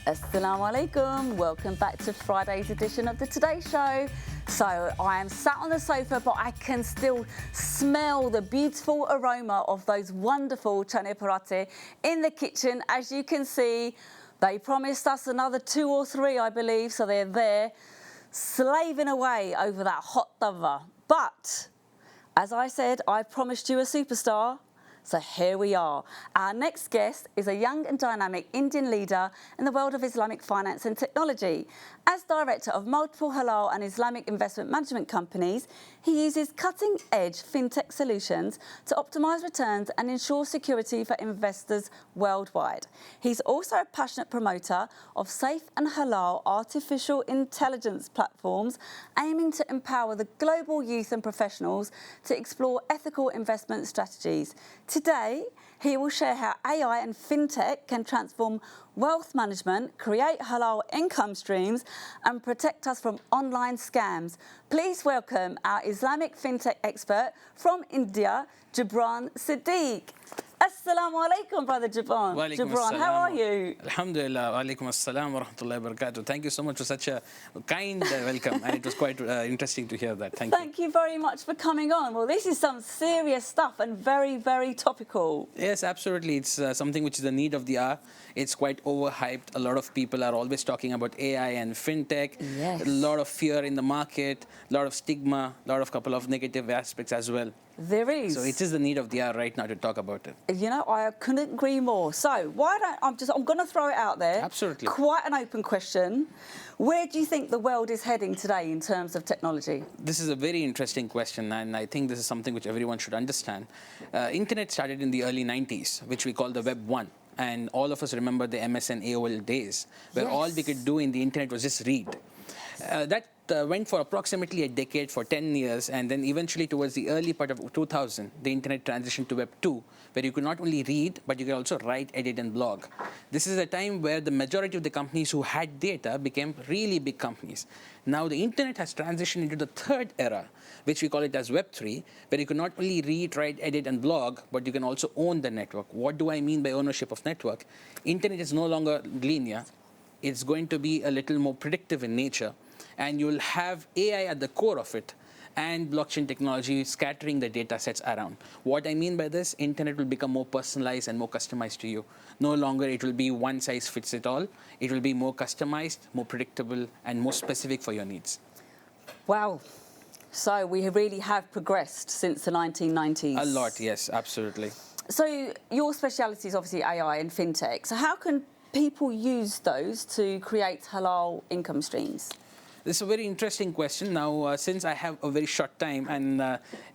Assalamu alaikum. Welcome back to Friday's edition of the Today Show. So I am sat on the sofa, but I can still smell the beautiful aroma of those wonderful chane parathe in the kitchen. As you can see, they promised us another 2 or 3, I believe, so they're there slaving away over that hot tawa. But as I said, I promised you a superstar. So here we are. Our next guest is a young and dynamic Indian leader in the world of Islamic finance and technology. As director of multiple Halal and Islamic investment management companies, he uses cutting-edge fintech solutions to optimize returns and ensure security for investors worldwide. He's also a passionate promoter of safe and halal artificial intelligence platforms, aiming to empower the global youth and professionals to explore ethical investment strategies. Today, he will share how AI and fintech can transform wealth management, create halal income streams, and protect us from online scams. Please welcome our Islamic fintech expert from India, Gibran Siddiq. Assalamu alaikum, brother Gibran. Gibran, how are you? Alhamdulillah, wa alaikum assalam wa rahmatullahi wa barakatuh. Thank you so much for such a kind welcome, and it was quite interesting to hear that. Thank you very much for coming on. Well, this is some serious stuff and very, very topical. Yes, absolutely. It's something which is the need of the hour. It's quite overhyped. A lot of people are always talking about AI and fintech. Yes. A lot of fear in the market, a lot of stigma, a lot of couple of negative aspects as well. There is. So it is the need of the hour right now to talk about it. You know, I couldn't agree more. So why don't I'm going to throw it out there. Absolutely. Quite an open question. Where do you think the world is heading today in terms of technology? This is a very interesting question, and I think this is something which everyone should understand. Internet started in the early 90s, which we call the Web 1. And all of us remember the MSN AOL days, where all we could do in the internet was just read. That went for approximately a decade, for 10 years, and then eventually towards the early part of 2000, the internet transitioned to Web 2, where you could not only read, but you could also write, edit, and blog. This is a time where the majority of the companies who had data became really big companies. Now the internet has transitioned into the third era, which we call it as Web 3, where you can not only read, write, edit, and blog, but you can also own the network. What do I mean by ownership of network? Internet is no longer linear. It's going to be a little more predictive in nature, and you'll have AI at the core of it and blockchain technology scattering the data sets around. What I mean by this, internet will become more personalized and more customized to you. No longer it will be one size fits it all. It will be more customized, more predictable, and more specific for your needs. Wow. So we really have progressed since the 1990s. A lot, yes, absolutely. So your speciality is obviously AI and fintech. So how can people use those to create halal income streams? This is a very interesting question. Now, since I have a very short time, and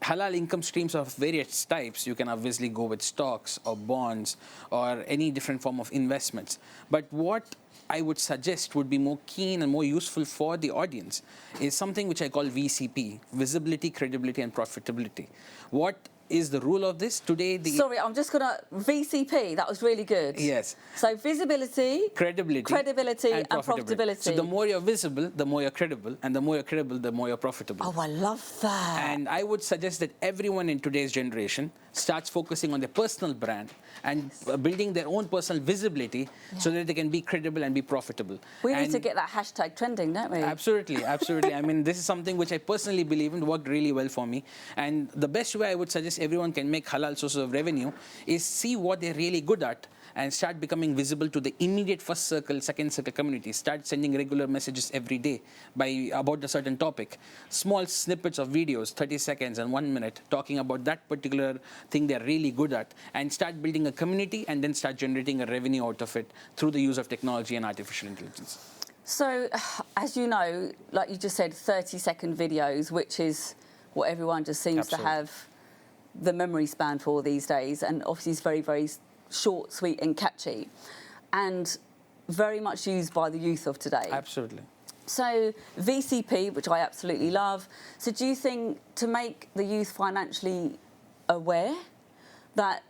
halal income streams of various types, you can obviously go with stocks or bonds or any different form of investments. But what I would suggest would be more keen and more useful for the audience is something which I call VCP, visibility, credibility, and profitability. What is the rule of this? Today, Sorry, I'm just going to... VCP, that was really good. Yes. So visibility, credibility and profitability. So the more you're visible, the more you're credible, and the more you're credible, the more you're profitable. Oh, I love that. And I would suggest that everyone in today's generation starts focusing on their personal brand and building their own personal visibility so that they can be credible and be profitable. We need to get that hashtag trending, don't we? Absolutely, absolutely. I mean, this is something which I personally believe in, worked really well for me. And the best way I would suggest everyone can make halal sources of revenue is see what they're really good at and start becoming visible to the immediate first circle, second circle community. Start sending regular messages every day about a certain topic. Small snippets of videos, 30 seconds and 1 minute, talking about that particular thing they're really good at, and start building a community and then start generating a revenue out of it through the use of technology and artificial intelligence. So, as you know, like you just said, 30-second videos, which is what everyone just seems to have the memory span for these days, and obviously it's very, very short, sweet and catchy, and very much used by the youth of today. Absolutely. So VCP, which I absolutely love. So do you think to make the youth financially aware that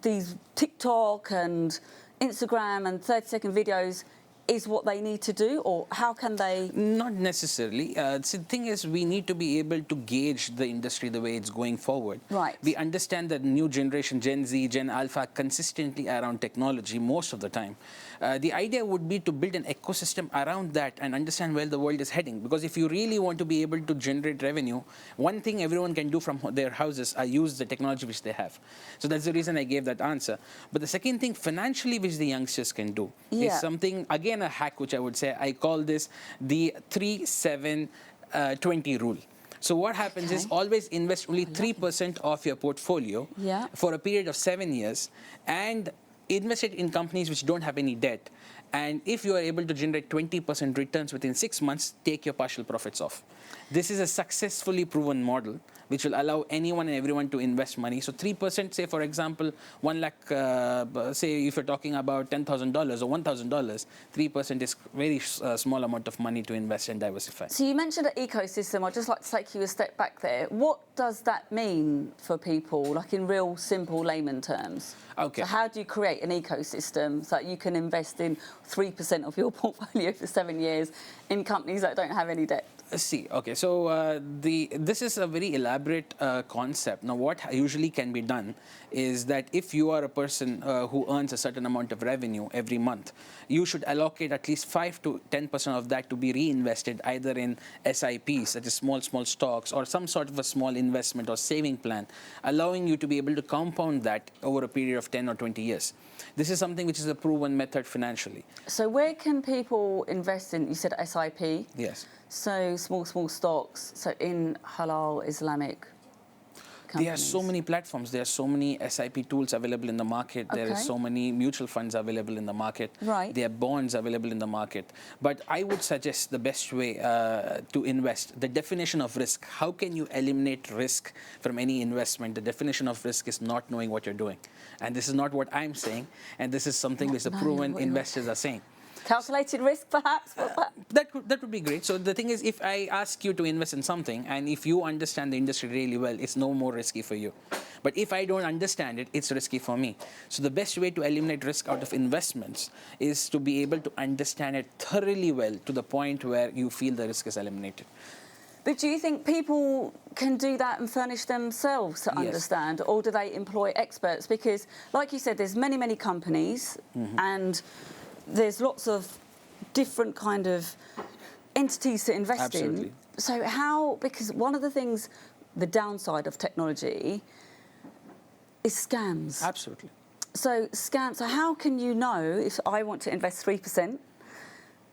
these TikTok and Instagram and 30-second videos is what they need to do, or how can they? Not necessarily. See, the thing is, we need to be able to gauge the industry the way it's going forward. Right. We understand that new generation, Gen Z, Gen Alpha, consistently around technology most of the time. The idea would be to build an ecosystem around that and understand where the world is heading. Because if you really want to be able to generate revenue, one thing everyone can do from their houses are use the technology which they have. So that's the reason I gave that answer. But the second thing, financially, which the youngsters can do is something, again, a hack, which I would say, I call this the 3-7-20 rule. So what happens is always invest only 3% of your portfolio for a period of 7 years and invest it in companies which don't have any debt. And if you are able to generate 20% returns within 6 months, take your partial profits off. This is a successfully proven model which will allow anyone and everyone to invest money. So 3%, say for example, 1 lakh, say if you're talking about $10,000 or $1,000, 3% is very small amount of money to invest and diversify. So you mentioned an ecosystem. I'd just like to take you a step back there. What does that mean for people, like in real simple layman terms? Okay. So how do you create an ecosystem so that you can invest in 3% of your portfolio for 7 years in companies that don't have any debt? See, okay, so this is a very elaborate concept. Now, what usually can be done is that if you are a person who earns a certain amount of revenue every month, you should allocate at least 5 to 10% of that to be reinvested either in SIPs, such as small stocks, or some sort of a small investment or saving plan, allowing you to be able to compound that over a period of 10 or 20 years. This is something which is a proven method financially. So where can people invest in, you said SIP? Yes. So small stocks, so in Halal, Islamic companies. There are so many platforms. There are so many SIP tools available in the market. There are so many mutual funds available in the market. Right. There are bonds available in the market. But I would suggest the best way to invest, the definition of risk. How can you eliminate risk from any investment? The definition of risk is not knowing what you're doing. And this is not what I'm saying. And this is something which the proven investors are saying. Calculated risk, perhaps? That would be great. So the thing is, if I ask you to invest in something, and if you understand the industry really well, it's no more risky for you. But if I don't understand it, it's risky for me. So the best way to eliminate risk out of investments is to be able to understand it thoroughly well to the point where you feel the risk is eliminated. But do you think people can do that and furnish themselves to understand, or do they employ experts? Because, like you said, there's many companies, and there's lots of different kind of entities to invest in. So how, because one of the things, the downside of technology is scams. Absolutely. So scams, so how can you know if I want to invest 3%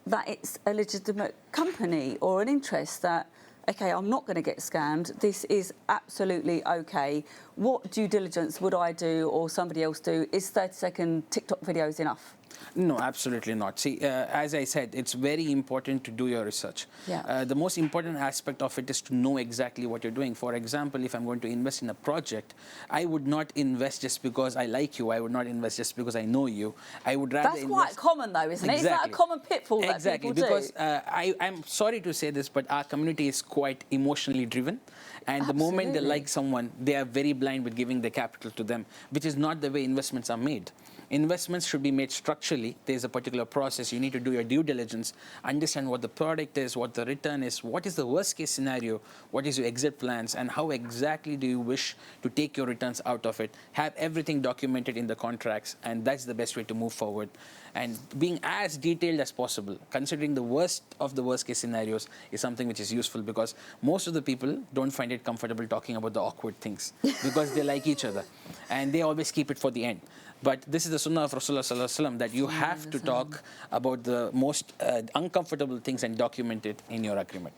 that it's a legitimate company or an interest that, okay, I'm not going to get scammed, this is absolutely okay. What due diligence would I do or somebody else do? Is 30-second TikTok videos enough? No, absolutely not. See, as I said, it's very important to do your research. The most important aspect of it is to know exactly what you're doing. For example, if I'm going to invest in a project, I would not invest just because I like you. I would not invest just because I know you. I would rather invest... That's quite common, though, isn't it? Is that a common pitfall that people do? Because I'm sorry to say this, but our community is quite emotionally driven. And the moment they like someone, they are very blind with giving the capital to them, which is not the way investments are made. Investments should be made structurally. There's a particular process. You need to do your due diligence, understand what the product is, what the return is, what is the worst case scenario, what is your exit plans, and how exactly do you wish to take your returns out of it. Have everything documented in the contracts, and that's the best way to move forward. And being as detailed as possible, considering the worst of the worst case scenarios, is something which is useful, because most of the people don't find it comfortable talking about the awkward things because they like each other and they always keep it for the end. But this is the sunnah of Rasulullah Sallallahu Alaihi Wasallam, that you have to talk about the most uncomfortable things and document it in your agreement.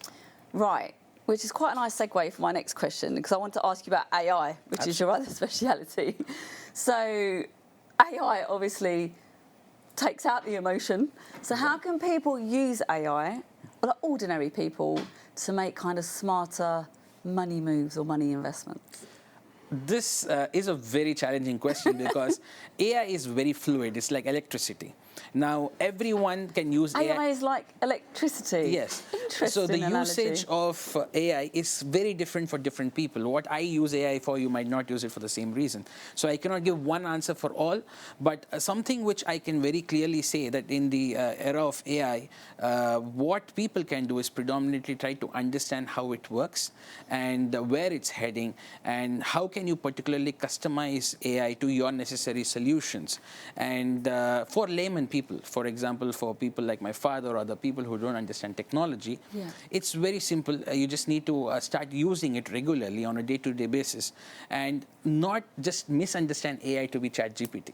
Right, which is quite a nice segue for my next question, because I want to ask you about AI, which is your other speciality. So AI obviously takes out the emotion. So how can people use AI, or like ordinary people, to make kind of smarter money moves or money investments? This is a very challenging question because AI is very fluid. It's like electricity. Now, everyone can use AI. AI is like electricity. Yes. Interesting So the analogy. usage of AI is very different for different people. What I use AI for, you might not use it for the same reason. So I cannot give one answer for all, but something which I can very clearly say that in the era of AI, what people can do is predominantly try to understand how it works and where it's heading, and how can you particularly customize AI to your necessary solutions. And for layman people, for example, for people like my father or other people who don't understand technology, it's very simple. You just need to start using it regularly on a day-to-day basis, and not just misunderstand AI to be ChatGPT.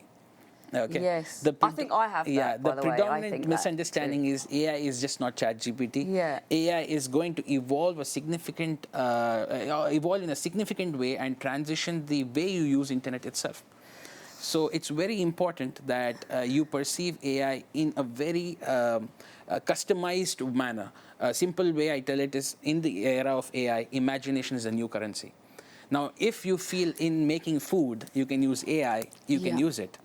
Okay. Yes, I think I have that, yeah, by the the way. I predominant think that misunderstanding too. is AI is just not ChatGPT. Yeah. AI is going to evolve evolve in a significant way and transition the way you use internet itself. So it's very important that you perceive AI in a very customized manner. A simple way I tell it is, in the era of AI, imagination is a new currency. Now, if you feel in making food, you can use AI, you can use it.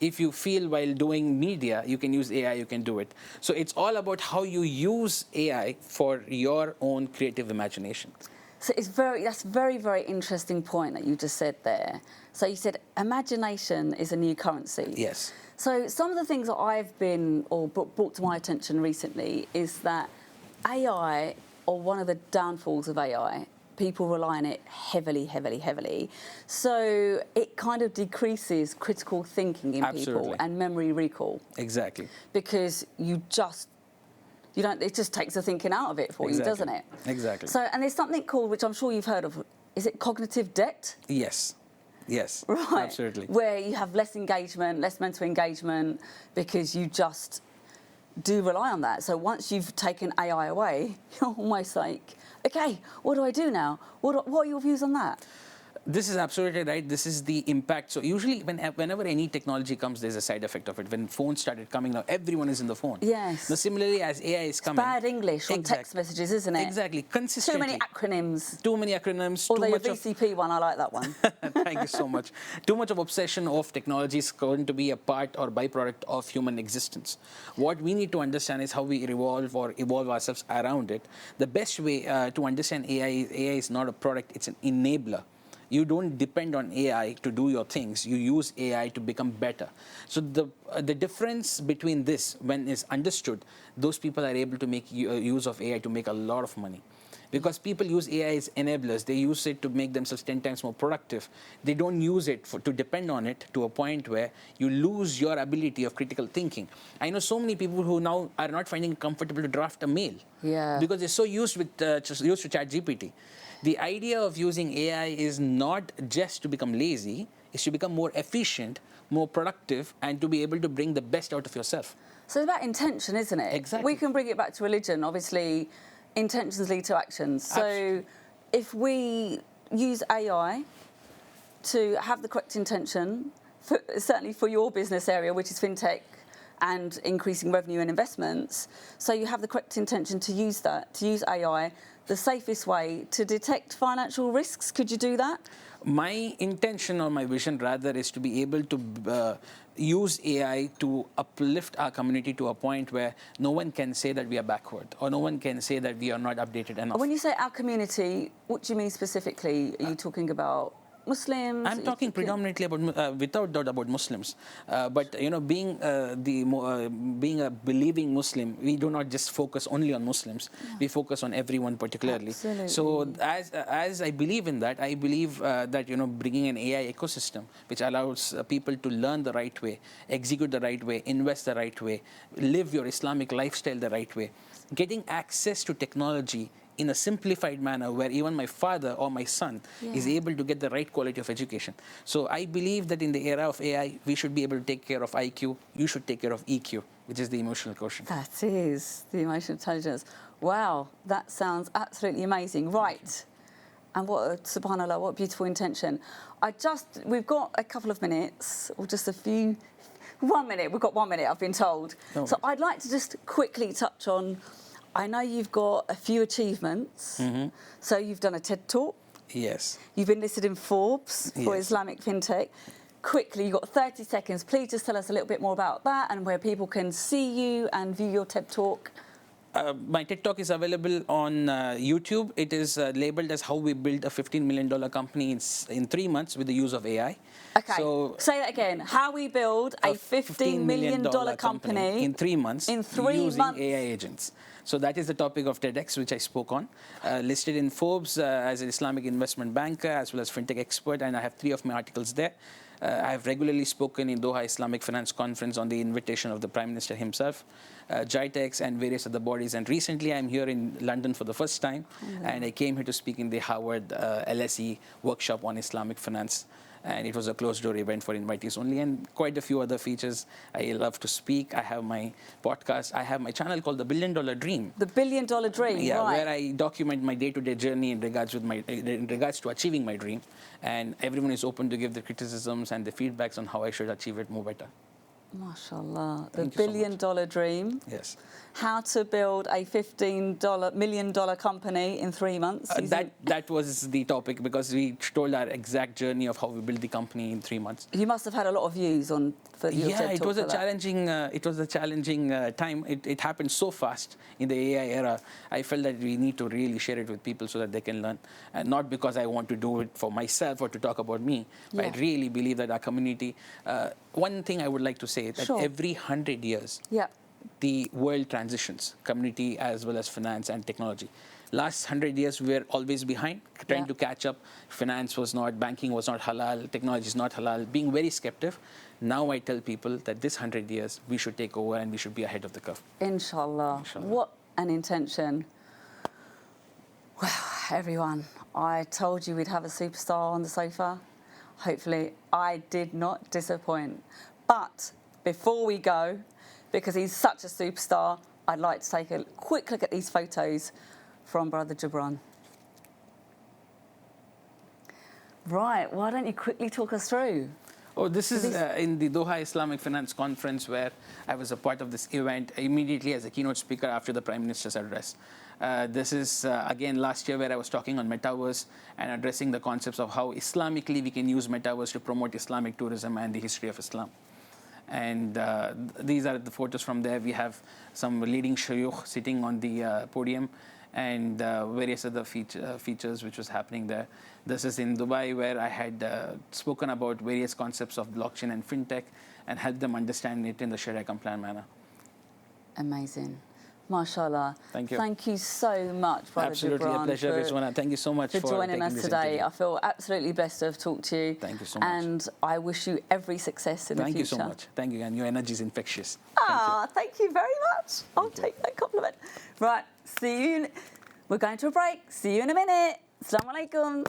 If you feel while doing media, you can use AI, you can do it. So it's all about how you use AI for your own creative imagination. So that's very, very interesting point that you just said there. So you said imagination is a new currency. Yes. So some of the things that I've been, or brought to my attention recently, is that AI, or one of the downfalls of AI, people rely on it heavily, heavily, heavily. So it kind of decreases critical thinking in people and memory recall. Exactly. Because it just takes the thinking out of it for you, doesn't it? Exactly. So, and there's something called, which I'm sure you've heard of, is it cognitive debt? Yes. Yes. Right. Absolutely. Where you have less engagement, less mental engagement, because you just do rely on that. So once you've taken AI away, you're almost like, okay, what do I do now? What are your views on that? This is absolutely right. This is the impact. So usually whenever any technology comes, there's a side effect of it. When phones started coming, now everyone is in the phone. Yes. Now similarly, as AI is coming. Bad English on text messages, isn't it? Exactly. Consistently. Too many acronyms. Too many acronyms. Although your VCP one, I like that one. Thank you so much. Too much of obsession of technology is going to be a part or byproduct of human existence. What we need to understand is how we evolve ourselves around it. The best way to understand AI is not a product, it's an enabler. You don't depend on AI to do your things. You use AI to become better. So the difference between this, when it's understood, those people are able to make use of AI to make a lot of money. Because people use AI as enablers. They use it to make themselves 10 times more productive. They don't use it to depend on it to a point where you lose your ability of critical thinking. I know so many people who now are not finding it comfortable to draft a mail. Yeah. Because they're so used to ChatGPT. The idea of using AI is not just to become lazy, it's to become more efficient, more productive, and to be able to bring the best out of yourself. So it's about intention, isn't it? Exactly. We can bring it back to religion. Obviously, intentions lead to actions. So if we use AI to have the correct intention, certainly for your business area, which is fintech, and increasing revenue and investments, so you have the correct intention to use AI, the safest way to detect financial risks. Could you do that? My intention, or my vision rather, is to be able to use AI to uplift our community to a point where no one can say that we are backward, or no one can say that we are not updated enough. When you say our community, what do you mean specifically? Are you talking about Muslims? I'm talking predominantly about, without doubt, about Muslims. But being a believing Muslim, we do not just focus only on Muslims. Yeah. We focus on everyone particularly. Absolutely. So as I believe in that, I believe that bringing an AI ecosystem which allows people to learn the right way, execute the right way, invest the right way, live your Islamic lifestyle the right way, getting access to technology in a simplified manner where even my father or my son is able to get the right quality of education. So I believe that in the era of AI, we should be able to take care of IQ. You should take care of EQ, which is the emotional quotient. That is the emotional intelligence. Wow, that sounds absolutely amazing. Right. And subhanAllah, what a beautiful intention. We've got a couple of minutes, or just a few, 1 minute. We've got 1 minute, I've been told. No. So I'd like to just quickly touch on, I know you've got a few achievements. Mm-hmm. So you've done a TED Talk. Yes. You've been listed in Forbes for Islamic fintech. quickly, you've got 30 seconds. Please just tell us a little bit more about that and where people can see you and view your TED Talk. My TED Talk is available on YouTube. It is labeled as how we built a $15 million company in 3 months with the use of AI. Okay, so say that again. How we build a $15 million company in 3 months in 3 using months. AI agents. So that is the topic of TEDx, which I spoke on. Listed in Forbes as an Islamic investment banker, as well as fintech expert, and I have 3 of my articles there. I have regularly spoken in Doha Islamic Finance Conference on the invitation of the Prime Minister himself, GITEX and various other bodies. And recently I'm here in London for the first time, and I came here to speak in the Harvard LSE workshop on Islamic finance. And it was a closed-door event for invitees only, and quite a few other features. I love to speak. I have my podcast. I have my channel called The $1 Billion Dream. The $1 Billion Dream, yeah, right. where I document my day-to-day journey in regards to achieving my dream. And everyone is open to give their criticisms and the feedbacks on how I should achieve it more better. MashaAllah. The Thank $1 you so Billion Dream. Yes. How to build a $15 million company in 3 months. That was the topic, because we told our exact journey of how we built the company in 3 months. You must have had a lot of views on for your TED Talk. It was a challenging time. It happened so fast in the AI era. I felt that we need to really share it with people so that they can learn. And not because I want to do it for myself or to talk about me, but I really believe that our community. One thing I would like to say that every 100 years, the world transitions, community as well as finance and technology. Last 100 years, we were always behind, trying to catch up. Finance was not, banking was not halal, technology is not halal, being very skeptic. Now I tell people that this 100 years, we should take over and we should be ahead of the curve. Inshallah. What an intention. Well, everyone, I told you we'd have a superstar on the sofa. Hopefully, I did not disappoint. But before we go, because he's such a superstar, I'd like to take a quick look at these photos from Brother Gibran. Right, why don't you quickly talk us through? Oh, this is in the Doha Islamic Finance Conference, where I was a part of this event immediately as a keynote speaker after the Prime Minister's address. This is, again, last year, where I was talking on metaverse and addressing the concepts of how Islamically we can use metaverse to promote Islamic tourism and the history of Islam. And these are the photos from there. We have some leading shayukh sitting on the podium, and various other features which was happening there. This is in Dubai, where I had spoken about various concepts of blockchain and fintech and helped them understand it in the Shariah-compliant manner. Amazing. MashaAllah. Thank you. Thank you so much, Brother Absolutely, Gibran, a pleasure, Rizwana. Thank you so much for joining us today. Interview. I feel absolutely blessed to have talked to you. Thank you so much. And I wish you every success in the future. Thank you so much. Thank you, and your energy is infectious. Thank you very much. I'll take that compliment. Right, see you. We're going to a break. See you in a minute. Assalamu alaikum.